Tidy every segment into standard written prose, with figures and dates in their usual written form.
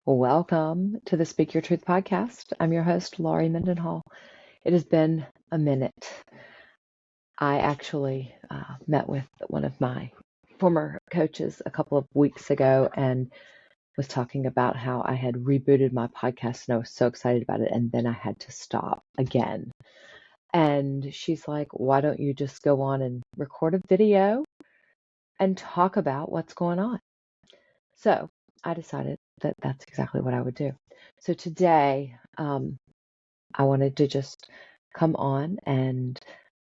Welcome to the Speak Your Truth podcast. I'm your host, Laurie Mendenhall. It has been a minute. I actually met with one of my former coaches a couple of weeks ago and was talking about how I had rebooted my podcast and I was so excited about it. And then I had to stop again. And she's like, why don't you just go on and record a video and talk about what's going on? So I decided that that's exactly what I would do. So today, I wanted to just come on and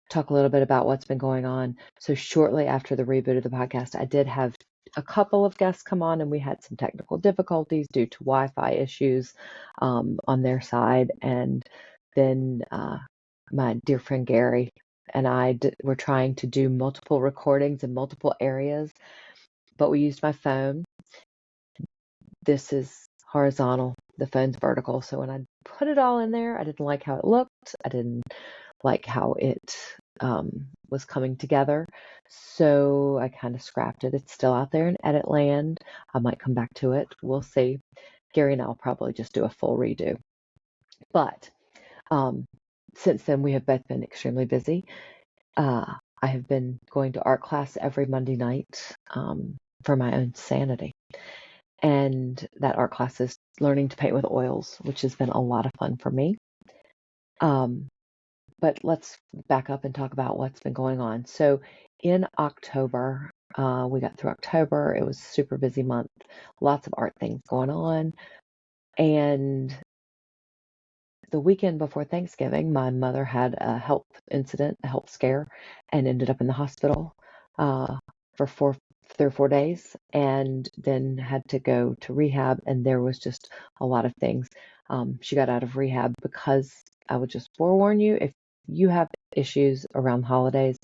talk a little bit about what's been going on. So shortly after the reboot of the podcast, I did have a couple of guests come on and we had some technical difficulties due to Wi-Fi issues on their side. And then my dear friend Gary and I were trying to do multiple recordings in multiple areas, but we used my phone. This is horizontal, the phone's vertical. So when I put it all in there, I didn't like how it looked. I didn't like how it was coming together. So I kind of scrapped it. It's still out there in edit land. I might come back to it. We'll see. Gary and I'll probably just do a full redo. But since then, we have both been extremely busy. I have been going to art class every Monday night for my own sanity. And that art class is learning to paint with oils, which has been a lot of fun for me. But let's back up and talk about what's been going on. So in October, we got through October. It was a super busy month, lots of art things going on. And the weekend before Thanksgiving, my mother had a health incident, a health scare, and ended up in the hospital for 3 or 4 days, and then had to go to rehab. And there was just a lot of things. She got out of rehab because I would just forewarn you, if you have issues around the holidays,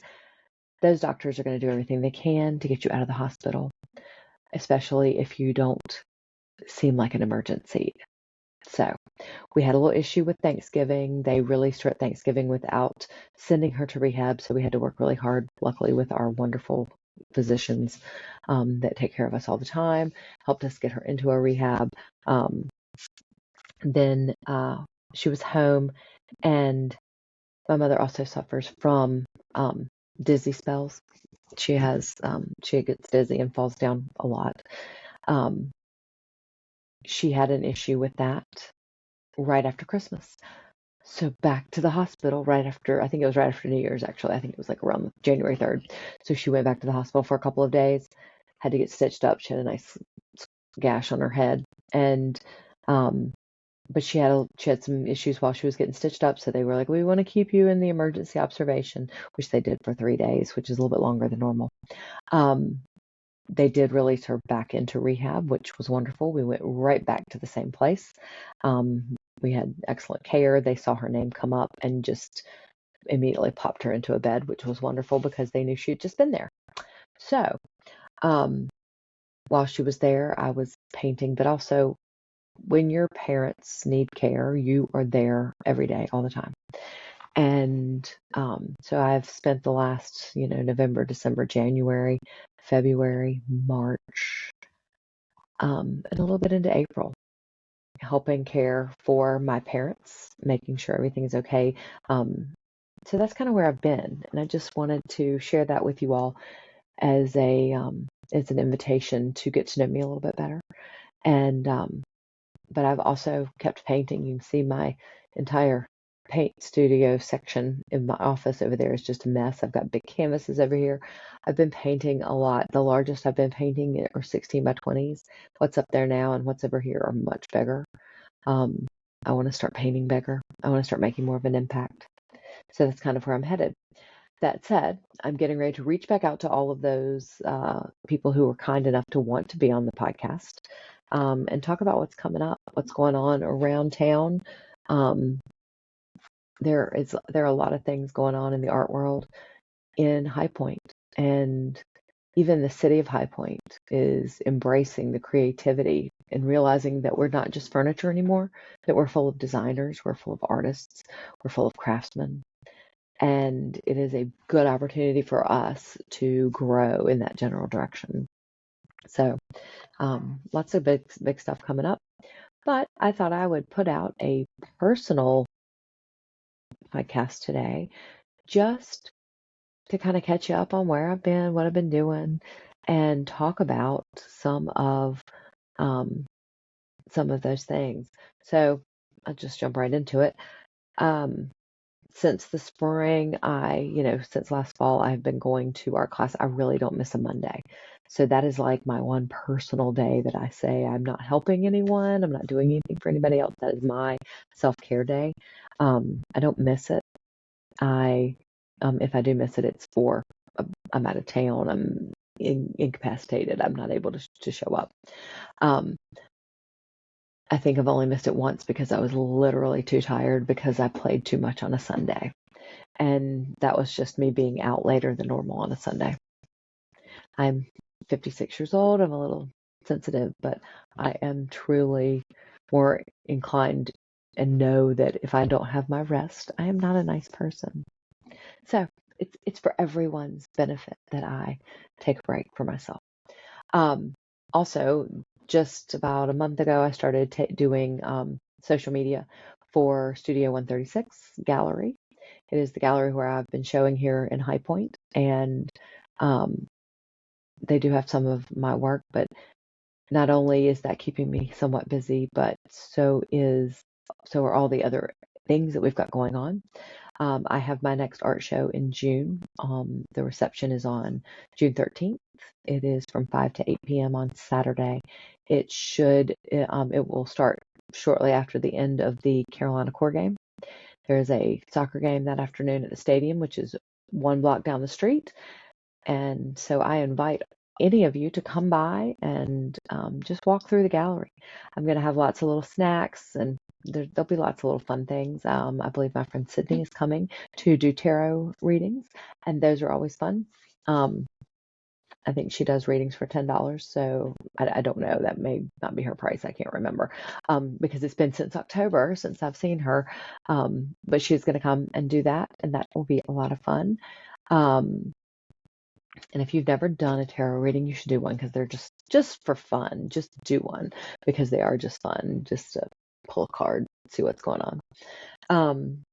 those doctors are going to do everything they can to get you out of the hospital, especially if you don't seem like an emergency. So we had a little issue with Thanksgiving. They released her at Thanksgiving without sending her to rehab, so we had to work really hard, luckily, with our wonderful physicians that take care of us all the time, helped us get her into a rehab. Then she was home, and my mother also suffers from dizzy spells. She gets dizzy and falls down a lot. She had an issue with that right after Christmas. So back to the hospital I think it was right after New Year's, actually. I think it was like around January 3rd. So she went back to the hospital for a couple of days, had to get stitched up. She had a nice gash on her head. And but she had some issues while she was getting stitched up, so they were like, we want to keep you in the emergency observation, which they did for 3 days, which is a little bit longer than normal. They did release her back into rehab, which was wonderful. We went right back to the same place. We had excellent care. They saw her name come up and just immediately popped her into a bed, which was wonderful because they knew she'd just been there. So while she was there, I was painting, but also when your parents need care, you are there every day, all the time. And so I've spent the last, November, December, January, February, March, and a little bit into April, helping care for my parents, making sure everything is okay. So that's kind of where I've been. And I just wanted to share that with you all as an invitation to get to know me a little bit better. And but I've also kept painting. You can see my entire paint studio section in my office over there is just a mess. I've got big canvases over here. I've been painting a lot. The largest I've been painting are 16 by 20s. What's up there now and what's over here are much bigger. I want to start painting bigger. I want to start making more of an impact. So that's kind of where I'm headed. That said, I'm getting ready to reach back out to all of those people who were kind enough to want to be on the podcast and talk about what's coming up, what's going on around town. There are a lot of things going on in the art world in High Point, and even the city of High Point is embracing the creativity and realizing that we're not just furniture anymore, that we're full of designers, we're full of artists, we're full of craftsmen. And it is a good opportunity for us to grow in that general direction. So lots of big stuff coming up. But I thought I would put out a personal podcast today just to kind of catch you up on where I've been, what I've been doing, and talk about um, some of those things. So I'll just jump right into it. Um, since the spring, since last fall, I've been going to art class. I really don't miss a Monday. So that is like my one personal day that I say I'm not helping anyone. I'm not doing anything for anybody else. That is my self-care day. I don't miss it. If I do miss it, it's for I'm out of town. I'm incapacitated. I'm not able to show up. Um, I think I've only missed it once because I was literally too tired because I played too much on a Sunday. And that was just me being out later than normal on a Sunday. I'm 56 years old. I'm a little sensitive, but I am truly more inclined and know that if I don't have my rest, I am not a nice person. So it's for everyone's benefit that I take a break for myself. Um, Also, just about a month ago, I started doing social media for Studio 136 Gallery. It is the gallery where I've been showing here in High Point, and um, they do have some of my work, but not only is that keeping me somewhat busy, but so are all the other things that we've got going on. I have my next art show in June. The reception is on June 13th. It is from 5 to 8 p.m. on Saturday. It will start shortly after the end of the Carolina Corps game. There's a soccer game that afternoon at the stadium, which is one block down the street. And so I invite any of you to come by and just walk through the gallery. I'm going to have lots of little snacks, and there'll be lots of little fun things. I believe my friend Sydney is coming to do tarot readings, and those are always fun. Um, I think she does readings for $10, so I don't know. That may not be her price. I can't remember because it's been since October since I've seen her. But she's going to come and do that, and that will be a lot of fun. Um, and if you've never done a tarot reading, you should do one because they're just for fun. Just do one because they are just fun, just to pull a card, see what's going on. Um,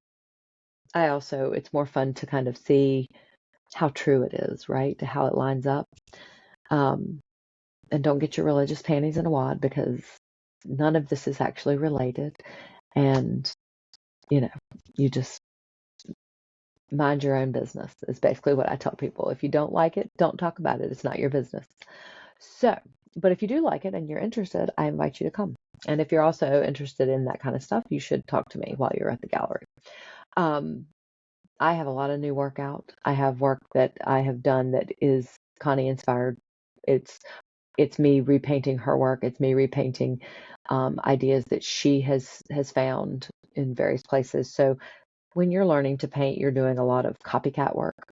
it's more fun to kind of see how true it is, right? To how it lines up. Um, and don't get your religious panties in a wad because none of this is actually related. And, you just mind your own business is basically what I tell people. If you don't like it, don't talk about it. It's not your business. So, but if you do like it and you're interested, I invite you to come. And if you're also interested in that kind of stuff, you should talk to me while you're at the gallery. I have a lot of new work out. I have work that I have done that is Connie inspired. It's me repainting her work. It's me repainting ideas that she has found in various places. So when you're learning to paint, you're doing a lot of copycat work,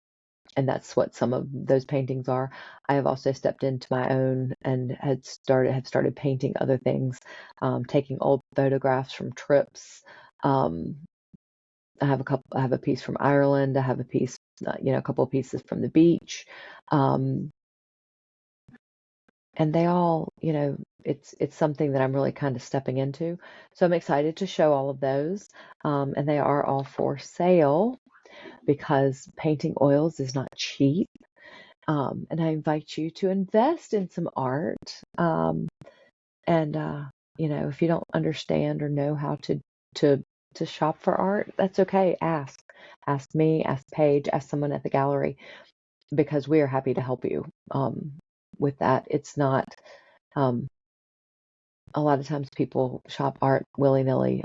and that's what some of those paintings are. I have also stepped into my own and have started painting other things, taking old photographs from trips. Um, I have a piece from Ireland. I have a piece, a couple of pieces from the beach, um, and they all, it's something that I'm really kind of stepping into. So I'm excited to show all of those, and they are all for sale because painting oils is not cheap. And I invite you to invest in some art. And if you don't understand or know how to to shop for art, that's okay. Ask me, ask Paige, ask someone at the gallery because we are happy to help you with that. It's not. Um, a lot of times people shop art willy-nilly.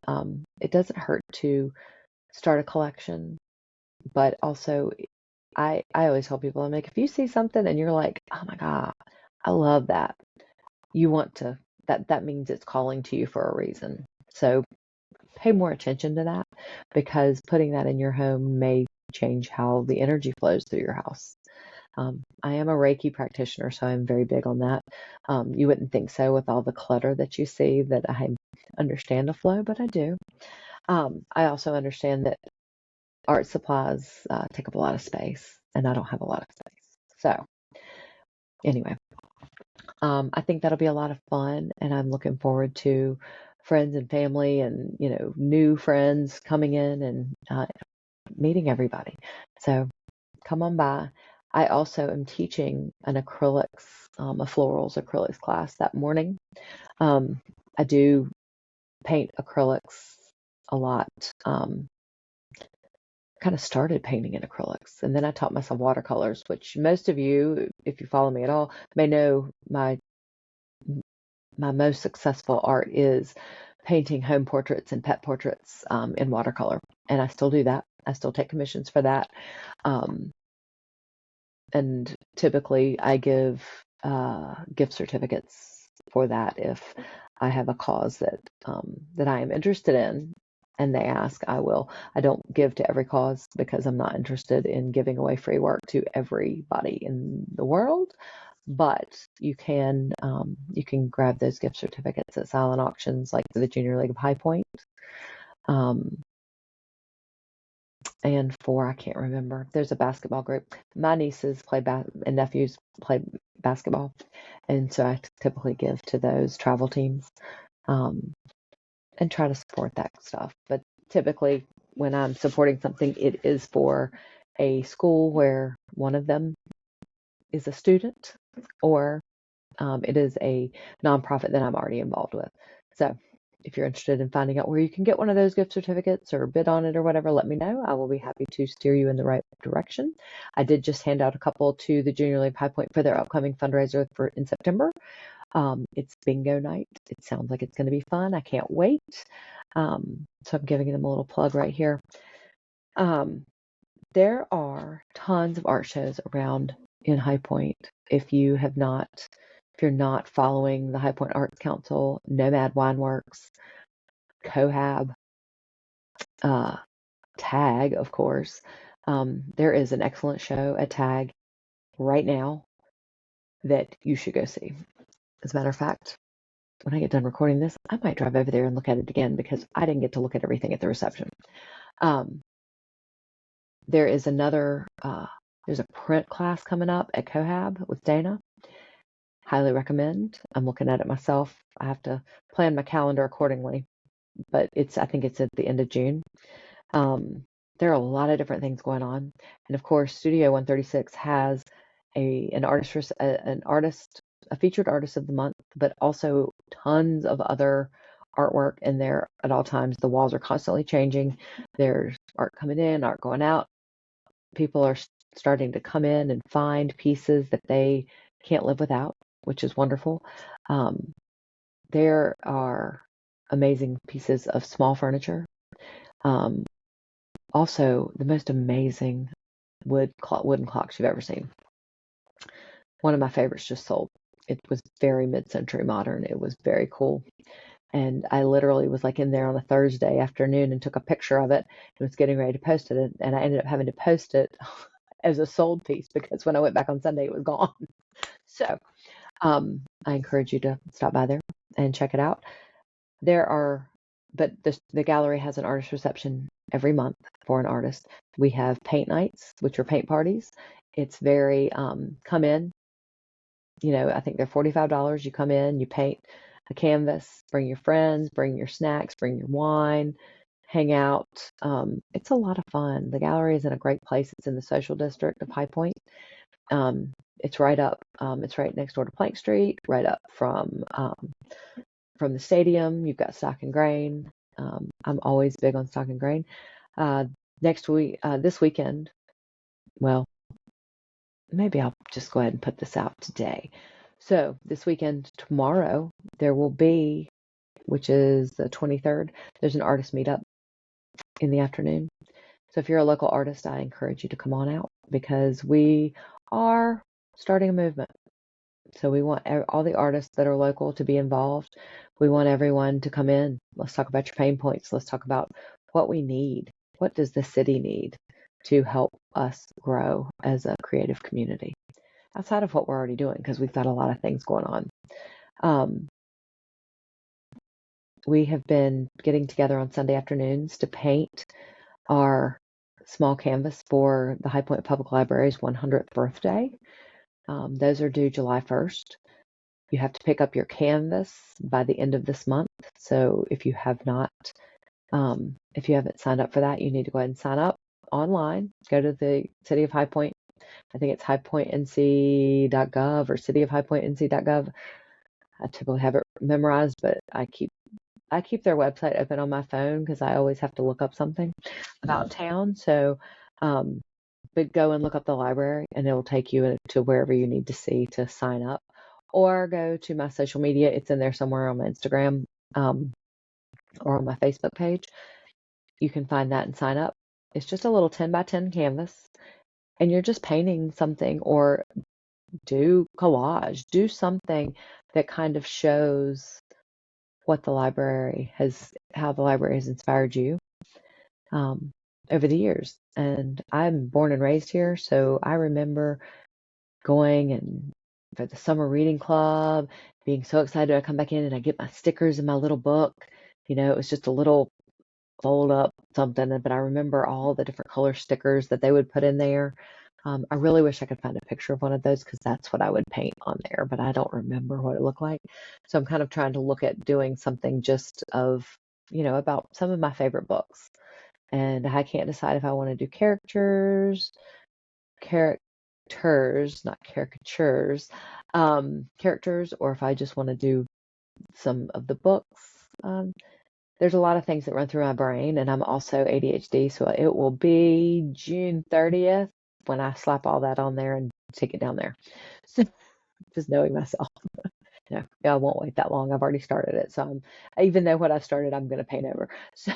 It doesn't hurt to start a collection, but also I always tell people, I'm like, if you see something and you're like, oh my God, I love that, you want to, that means it's calling to you for a reason. So pay more attention to that because putting that in your home may change how the energy flows through your house. I am a Reiki practitioner, so I'm very big on that. You wouldn't think so with all the clutter that you see that I understand the flow, but I do. I also understand that art supplies take up a lot of space, and I don't have a lot of space. So anyway, I think that'll be a lot of fun, and I'm looking forward to friends and family and, new friends coming in and meeting everybody. So come on by. I also am teaching an acrylics, a florals acrylics class that morning. I do paint acrylics a lot. Kind of started painting in acrylics, and then I taught myself watercolors, which most of you, if you follow me at all, may know my most successful art is painting home portraits and pet portraits in watercolor, and I still do that. I still take commissions for that. Um, and typically I give gift certificates for that if I have a cause that I am interested in and they ask, I will. I don't give to every cause because I'm not interested in giving away free work to everybody in the world. But you can grab those gift certificates at silent auctions like the Junior League of High Point. And I can't remember. There's a basketball group. My nieces play and nephews play basketball, and so I typically give to those travel teams and try to support that stuff. But typically, when I'm supporting something, it is for a school where one of them is a student, or it is a nonprofit that I'm already involved with. So if you're interested in finding out where you can get one of those gift certificates or bid on it or whatever, let me know. I will be happy to steer you in the right direction. I did just hand out a couple to the Junior League High Point for their upcoming fundraiser in September. It's bingo night. It sounds like it's going to be fun. I can't wait. So I'm giving them a little plug right here. There are tons of art shows around in High Point. If you're not following the High Point Arts Council, Nomad Wineworks, Cohab, Tag, of course. There is an excellent show at Tag right now that you should go see. As a matter of fact, when I get done recording this, I might drive over there and look at it again because I didn't get to look at everything at the reception. There is there's a print class coming up at Cohab with Dana. Highly recommend. I'm looking at it myself. I have to plan my calendar accordingly, but I think it's at the end of June. There are a lot of different things going on, and of course, Studio 136 has a featured artist of the month, but also tons of other artwork in there at all times. The walls are constantly changing. There's art coming in, art going out. People are starting to come in and find pieces that they can't live without, which is wonderful. There are amazing pieces of small furniture. Also, the most amazing wooden clocks you've ever seen. One of my favorites just sold. It was very mid-century modern. It was very cool. And I literally was like in there on a Thursday afternoon and took a picture of it and was getting ready to post it. And I ended up having to post it as a sold piece because when I went back on Sunday, it was gone. So I encourage you to stop by there and check it out. But the gallery has an artist reception every month for an artist. We have paint nights, which are paint parties. It's very come in. I think they're $45. You come in, you paint a canvas, bring your friends, bring your snacks, bring your wine, hang out. It's a lot of fun. The gallery is in a great place. It's in the social district of High Point. It's right up. It's right next door to Plank Street, right up from the stadium. You've got Stock and Grain. I'm always big on Stock and Grain. This weekend, well, maybe I'll just go ahead and put this out today. So this weekend, tomorrow, there will be, which is the 23rd, there's an artist meetup in the afternoon. So if you're a local artist, I encourage you to come on out because we are starting a movement. So we want all the artists that are local to be involved. We want everyone to come in. Let's talk about your pain points. Let's talk about what we need. What does the city need to help us grow as a creative community outside of what we're already doing? Because we've got a lot of things going on. We have been getting together on Sunday afternoons to paint our small canvas for the High Point Public Library's 100th birthday. Those are due July 1st. You have to pick up your canvas by the end of this month. So if you haven't signed up for that, you need to go ahead and sign up online. Go to the City of High Point. I think it's highpointnc.gov or cityofhighpointnc.gov. I typically have it memorized, but I keep their website open on my phone because I always have to look up something about town. So, but go and look up the library, and it will take you to wherever you need to see to sign up. Or go to my social media. It's in there somewhere on my Instagram, or on my Facebook page. You can find that and sign up. It's just a little 10 by 10 canvas, and you're just painting something, or do collage, do something that kind of shows how the library has inspired you over the years. And I'm born and raised here, so I remember going and for the summer reading club, being so excited to come back in and I get my stickers in my little book. It was just a little fold up something, but I remember all the different color stickers that they would put in there. I really wish I could find a picture of one of those because that's what I would paint on there, but I don't remember what it looked like. So I'm kind of trying to look at doing something just about some of my favorite books. And I can't decide if I want to do characters, not caricatures, characters, or if I just want to do some of the books. There's a lot of things that run through my brain, and I'm also ADHD, so it will be June 30th when I slap all that on there and take it down there. So just knowing myself, I won't wait that long. I've already started it, so even though what I've started, I'm going to paint over. So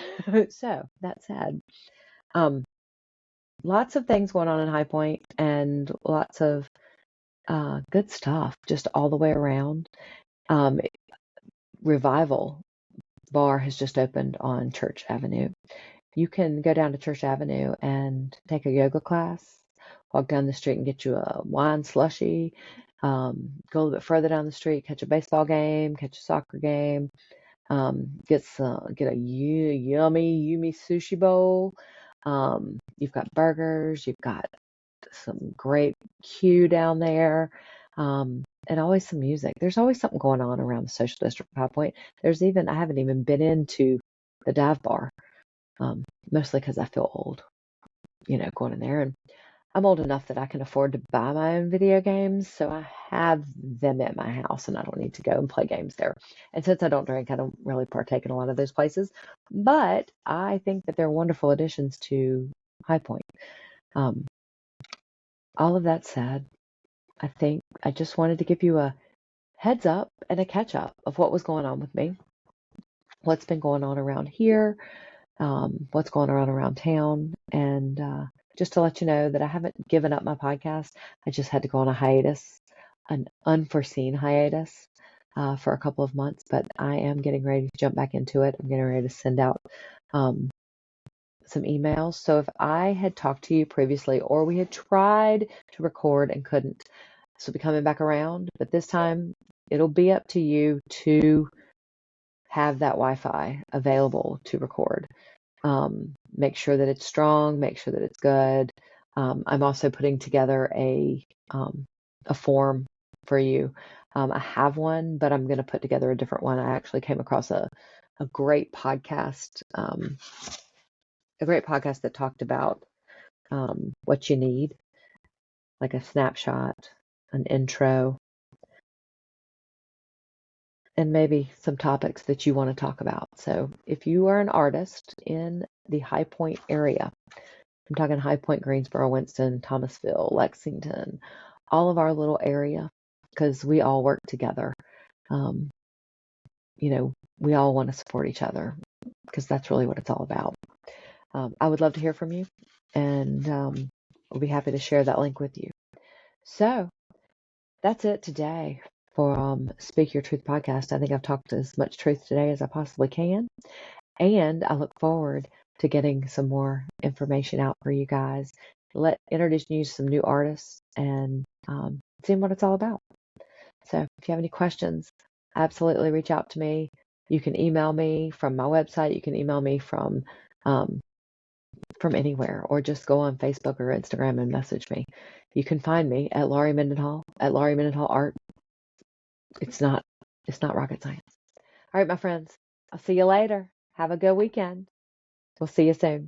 that's sad. Lots of things going on in High Point, and lots of good stuff just all the way around. Revival Bar has just opened on Church Avenue. You can go down to Church Avenue and take a yoga class, walk down the street and get you a wine slushie, go a little bit further down the street, catch a baseball game, catch a soccer game, get a yummy sushi bowl. You've got burgers, you've got some great queue down there, and always some music. There's always something going on around the social district of High Point. I haven't even been into the dive bar, mostly because I feel old, going in there. And I'm old enough that I can afford to buy my own video games, so I have them at my house, and I don't need to go and play games there. And since I don't drink, I don't really partake in a lot of those places. But I think that they're wonderful additions to High Point. All of that said, I think I just wanted to give you a heads up and a catch up of what was going on with me, what's been going on around here, what's going on around town, and just to let you know that I haven't given up my podcast. I just had to go on a hiatus, an unforeseen hiatus, for a couple of months, but I am getting ready to jump back into it. I'm getting ready to send out some emails. So if I had talked to you previously, or we had tried to record and couldn't, this will be coming back around, but this time it'll be up to you to have that Wi-Fi available to record. Make sure that it's strong, make sure that it's good. I'm also putting together a form for you. I have one, but I'm going to put together a different one. I actually came across a great podcast, that talked about what you need, like a snapshot, an intro, and maybe some topics that you want to talk about. So if you are an artist in the High Point area, I'm talking High Point, Greensboro, Winston, Thomasville, Lexington, all of our little area, because we all work together. We all want to support each other because that's really what it's all about. I would love to hear from you, and we'll be happy to share that link with you. So that's it today for Speak Your Truth podcast. I think I've talked as much truth today as I possibly can, and I look forward to getting some more information out for you guys. Introducing you to some new artists and seeing what it's all about. So if you have any questions, absolutely reach out to me. You can email me from my website. You can email me from anywhere, or just go on Facebook or Instagram and message me. You can find me at Laurie Mendenhall, at Laurie Mendenhall Art. It's not rocket science. All right, my friends, I'll see you later. Have a good weekend. We'll see you soon.